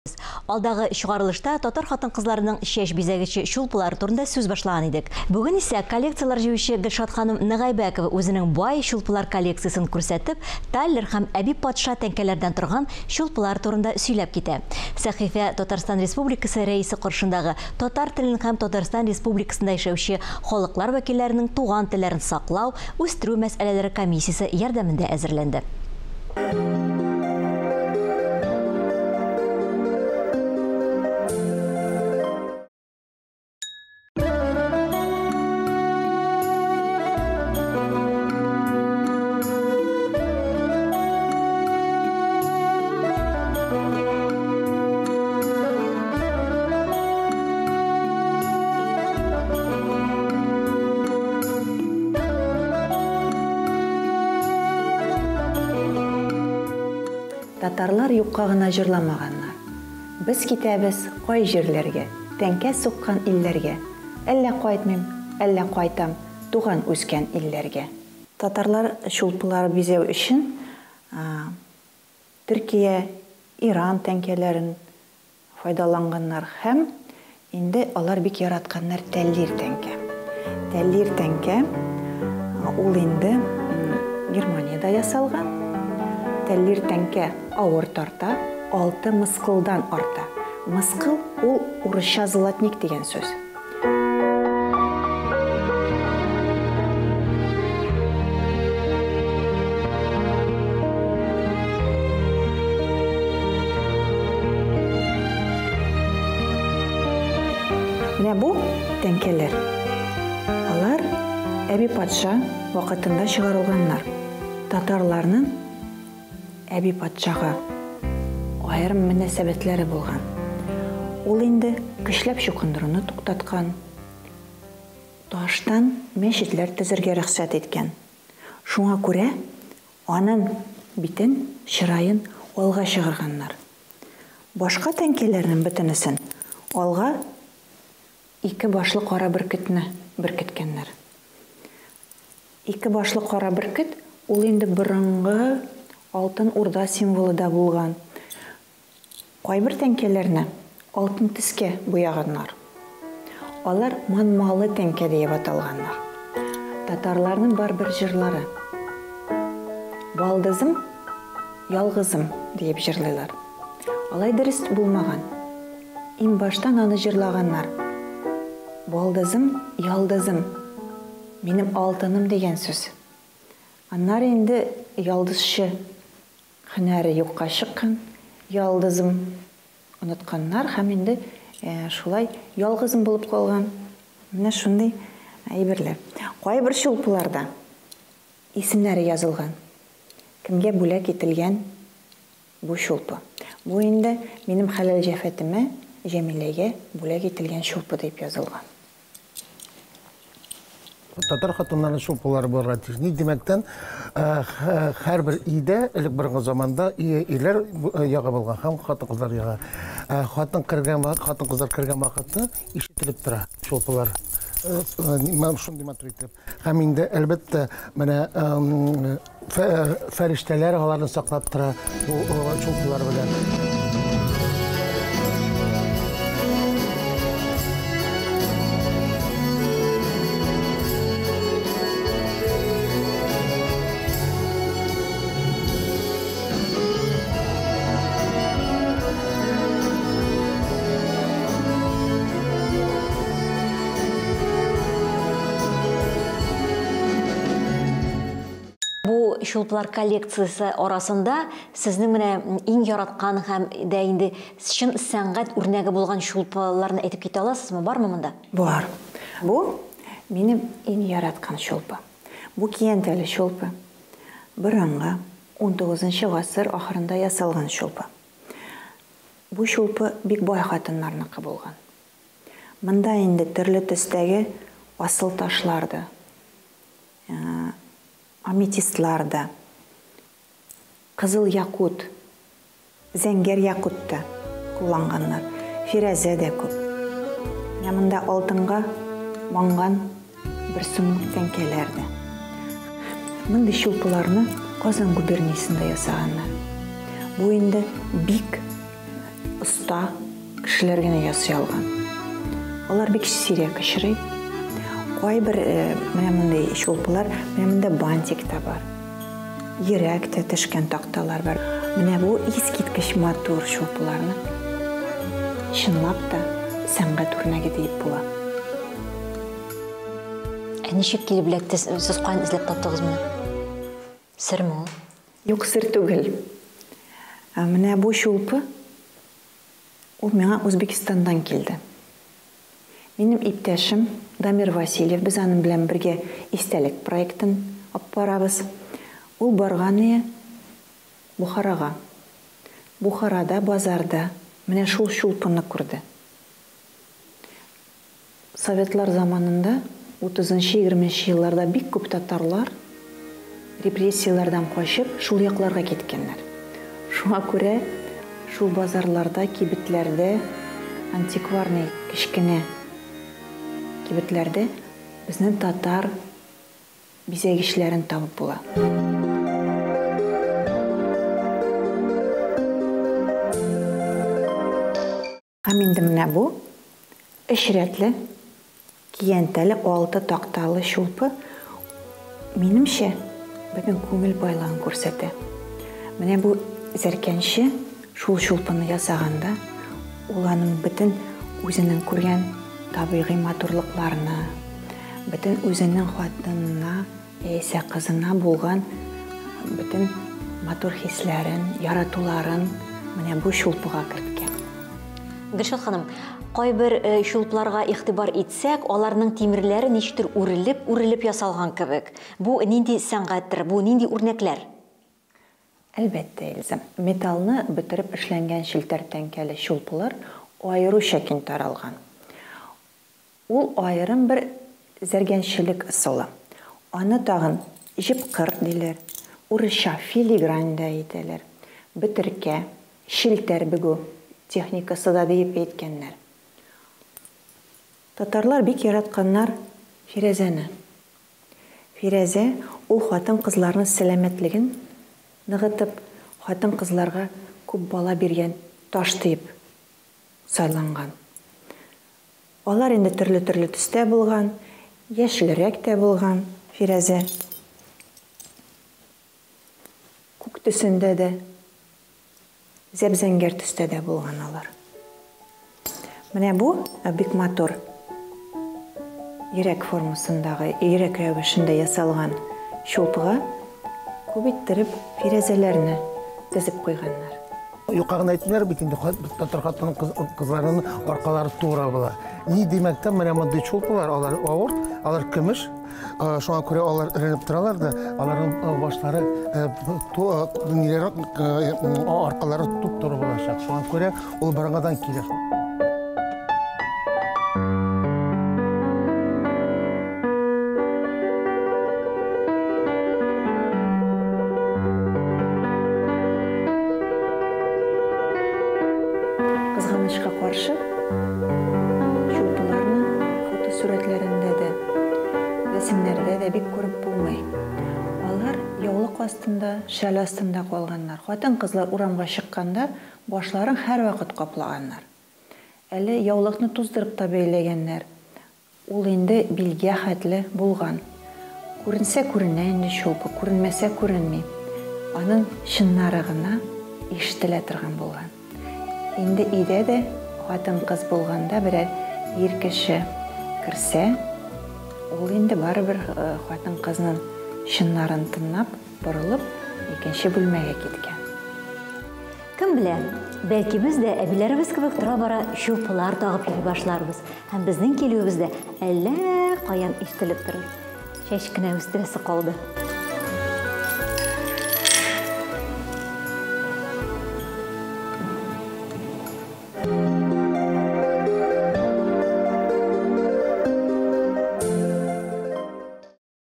Алдағы шығарылышта татар хатын-кызларының шеш бизәгече шулпылар турында сүз башлаган идек. Бүген исә коллекциялар җыючы Гөлшат ханым Ныгайбәкова үзенең бай шулпылар коллекциясын күрсәтеп, Таллер һәм Әби патша тәңкәләрдән торган шулпылар турында сөйләп китә. Сәхифә Татарстан Республикасы рәисе каршындагы татар телен һәм Татарстан Республикасында яшәүче халыклар вәкилләренең туган телләрен саклау, үстерү мәсьәләләре комиссиясе ярдәмендә әзерләнде. Татарлар юкка гына җырламаганнар. Без китәбез кай җирләргә, тәңкә суккан илләргә. Әллә кайтмыйм, әллә кайтам, туган үскән илләргә. Татарлар шулпылар бизәү өчен Төркия, Иран тәңкәләрен файдаланганнар һәм инде алар бик яратканнар тәллир тәңкә. Тәллир тәңкә ул инде Германиядә ясалган. Тәллир тәңкә авыр тарта, 6 мыскылдан арта. Мыскыл ул урысча золотник дигән сүз. Менә бу тәңкәләр. Алар Әби патша вакытында чыгарылганнар. Татарларның Әби патшага айрым мөнәсәбәтләре булган. Ул инде көчләп чукындыруны туктаткан. Таштан мәчетләр төзергә рөхсәт иткән. Шуңа күрә аның битен, чырайын алга чыгарганнар. Башка тәңкәләрнең бөтенесен алга 2 башлы кара бөркетне беркеткәннәр. 2 башлы кара бөркет ул инде борынгы Алтын урда символы да булган. Кайбер тәңкәләрне алтын төскә буяганнар. Алар манмалы тәңкә дип аталганнар. Татарларның бар бер җырлары. Балдызым, ялгызым дип җырлыйлар. Алай дөрес булмаган. Иң баштан аны җырлаганнар. Балдызым, ялдызым, минем алтыным дигән сүз. Аннары инде ялдызчы һөнәре юкка чыккан, ялдызым онытканнар һәм инде шулай ялгызым булып калган. Менә шундый әйберләр. Кайбер шулпыларда исемнәре язылган. Кемгә бүләк ителгән бу шулпы. Бу инде минем хәләл җәфәтемә Җәмиләгә бүләк ителгән шулпы дип язылган. Татар хатынларының шулпылары булырга тиеш. Ни демәктән, һәрбер өйдә элек борынгы заманда ирләр ягы булган һәм хатын-кызлар ягы. Хатын-кызлар кергән вакытта ишетелеп тора шулпылар. Мен шундый матур итеп. Һәм инде әлбәттә менә фәрештәләр аларны саклап тора бу шулпылар белән. Шулпылар коллекциясы арасында сезнең менә иң яраткан һәм дә инде чын сәнгать үрнәге булган шулпыларны әйтеп китә аласызмы, бармы монда? Бар. Бу минем иң яраткан шулпы. Бу киянтәле шулпы. Борынгы 19 гасыр ахырында ясалган шулпы. Бу шулпы бик бай хатыннарныкы булган. Монда инде төрле төстәге асыл ташларды, аметистларда, кызыл якут, зәңгәр якутта кулланганнар, фирәзә дә күп. Монда алтынга манган бер сумлык тәңкәләрдә. Мондай шулпыларны Казан губерниясында ясаганнар. Бу инде бик оста кешеләр генә ясый алган. Алар бик сирәк очрый. Кайбер менә мондай шулпылар, менә монда бантик та бар. Йөрәк тә төшкән такталар бар. Менә бу искиткеч матур шулпыларны чынлап та сәнгать үрнәге дип була. Ничек килеп эләкте? Сез каян эзләп таптыгызмы? Серме ул? Юк, сер түгел. Менә бу шулпы ул миңа Үзбекстандан килде. Минем иптәшем Дамир Васильев, без аның белән бергә истәлек проектын алып барабыз. Ул барганы Бухарага. Бухарада базарда менә шул шулпыны күрде. Советлар заманында 30-20 елларда бик күп татарлар репрессиялардан качып шул якларга киткәннәр. Шуңа күрә шул базарларда, кибетләрдә, антикварный кичкенә кибетләрдә безнең татар бизәгечләрен табып була. Инде менә бу эшрәтле, киянтәле, 6 такталы шулпы минемчә бөтен күңел байлыгын күрсәтә. Менә бу зәркәнче шул шулпыны ясаганда ул аның бөтен үзенең күргән табигый матурлыкларны, бөтен үзенең хатынына, яисә кызына булган бөтен матур хисләрен, яратуларын менә бу шулпыга керткән. Гөлшат ханым, кайбер шулпларга игътибар итсәк, аларның тимерләре ничектер үрелеп ясалган кебек. Бу нинди сәнгатьтер, бу нинди үрнәкләр? Әлбәттә, Эльза. Металлны бөтереп эшләнгән челтәр тәңкәле шулпылар аеруча киң таралган. Ул аерым бер зәргәнчелек ысулы. Аны тагын җипкыр диләр, урысча филигрань да әйтәләр. Бөтеркә, челтәр бөгү техникасы да дип әйткәннәр. Татарлар бик яратканнар фирәзәне. Фирәзә ул хатын-кызларның сәламәтлеген ныгытып, хатын-кызларга күп бала биргән таш дип сайланган. Алар инде төрле төстә булган, яшелрәк тә булган фирәзә. Күк төсендә дә, зәбзәңгәр төстә дә булган алар. Менә бу бик матур йөрәк формасындагы, йөрәк рәвешендә ясалган шулпыга күп иттереп фирәзәләрне тезеп куйганнар. Юкагын әйтмәр бит инде татар хатын кызларының аркалары тура була. Ни димәктә менә мондый шулпылар, алар авыр, алар көмеш. Шуңа күрә алар иренеп торалар да, аларның башлары аркалары туп-туры булачак. Шуңа күрә ул барангадан килер. Кызганычка каршы, шулпыларны фото сүрәтләрендә дә, рәсемнәрдә дә бик күреп булмый. Алар яулык астында, шәл астында калганнар. Хатын-кызлар урамга чыкканда башларын һәр вакыт каплаганнар. Әле яулыкны туздырып та бәйләгәннәр. Ул инде билгә хәтле булган. Күренсә күренә инде шулпы, күренмәсә күренми. Аның чыннары гына ишетелә торган булган. Инде өйдә дә хатын-кыз булганда берәр ир кеше керсә, ул инде барыбер хатын-кызның чыннарын тыңлап, борылып, икенче бүлмәгә киткән. Кем белә, бәлки без дә әбиләребез кебек тора-бара шулпылар тагып йөри башларбыз. Һәм безнең килүебез дә әллә каян ишетелеп торыр. Чәчкенә үстерәсе калды.